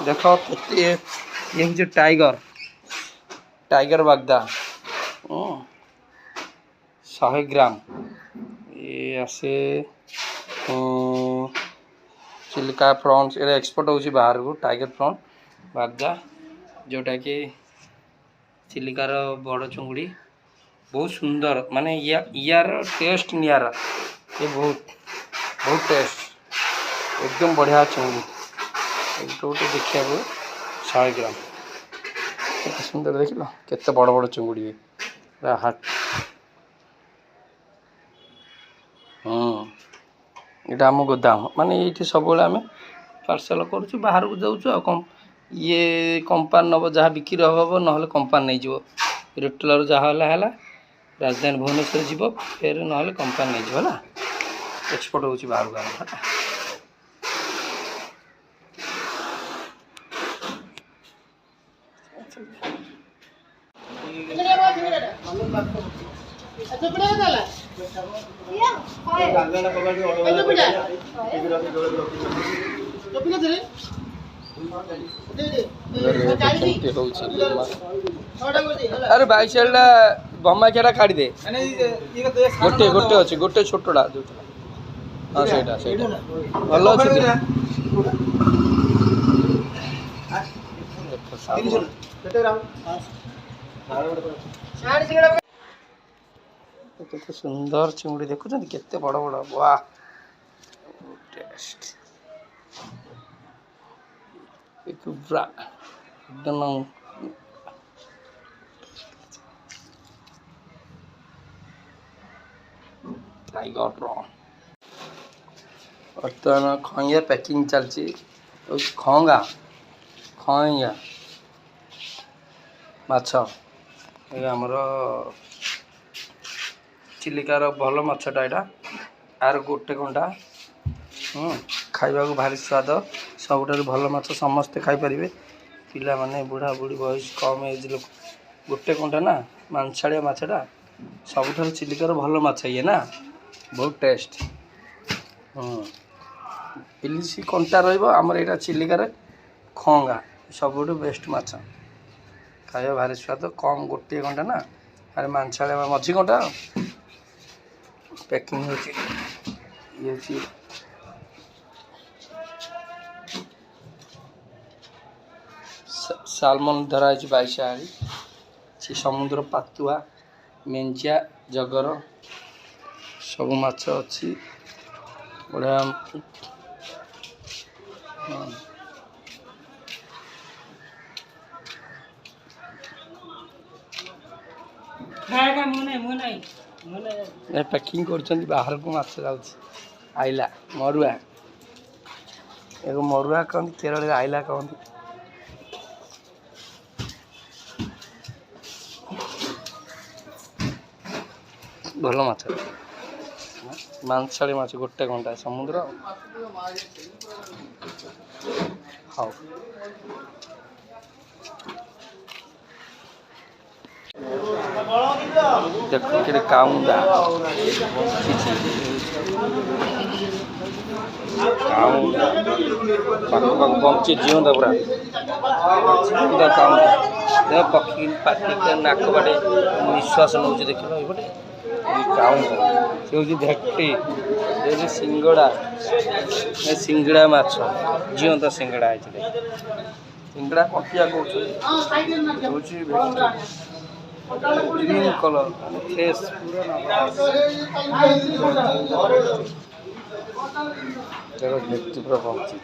देख ये हूँ टाइगर टाइगर बागदा 100 ग्राम ये आसे चिलिका प्रॉन्स ये एक्सपोर्ट होची बाहर को टाइगर प्रॉन बागदा जोटा कि चिलिकार बड़ चुंगुड़ी बहुत सुंदर माने यार टेस्ट नियारा ये बहुत बहुत टेस्ट एकदम बढ़िया चुंगुड़ी गोटे देखिए 100 ग्राम केते सुंदर देख लो केते बड़ बड़ चुंगुड़ी हाट यहाँ आम गोदाम माने ये सब आम पार्सल करुँ बाहर को जाऊँ ये कंपानी नब जहाँ बिक्री हम ना कंपानी नहीं जीव रिटेलर जहाँ है राजधानी भुवनेश्वर जीव फिर ना कंपानी नहीं जीव एक्सपोर्ट हो बाहर को अरे भाई साइडा बम्मा केटा काढ़ी दे गोटे गोटे अच्छे गोटे छोटा हाँ सहीटा सहीटा भल अच्छे सुंदर चिंगुड़ी देखुं केते बड़ बड़ वाह टेस्ट एकदम टाइगर प्रॉन बर्तमान खइया पैकिंग चलती खंगा खइया माछ आमर चिलिकार भल माछटा यहाँ आर गोटे घंटा खाइबा को भारी स्वाद सबुठ भल माछ समस्ते खाईपर पिला माने बुढ़ा बुढ़ी बयस कम एज लोक गोटे घंटा ना मांसाड़िया माछटा सबुठ चिलिकार भल माछ ये ना बहुत टेस्ट इलिशी कंटा रमर यहाँ चिलिकार खंगा सबुठ बेस्ट माछ खाइबा भारी स्वाद कम गोटे घंटा ना अरे मांसाड़िया मझी घंटा पैकिंग हो सालमन धरा 22 आड़ी से समुद्र पातुआ मेंचिया जगर सब माछ अच्छी बढ़िया पैकिंग कर बाहर को माछ जाऊँ आइला मरुआ एगो मरुआ कहते केरल आइला कहते भल माछ मांसाड़ी माछ गोटे घंटा समुद्र हाँ देख कि काउंडा बंची जीवंता पूरा काउंडा पक्षी पाटी नाक बाटे निश्वास नौ देख लो ये काउंडा से हूँ भेटी सिंगड़ा सिंगड़ा माछ जीवंता सिंगड़ा है सिंगड़ा कटिया कौन ग्रीन कलर फेस पूरा भेटी पूरा बंची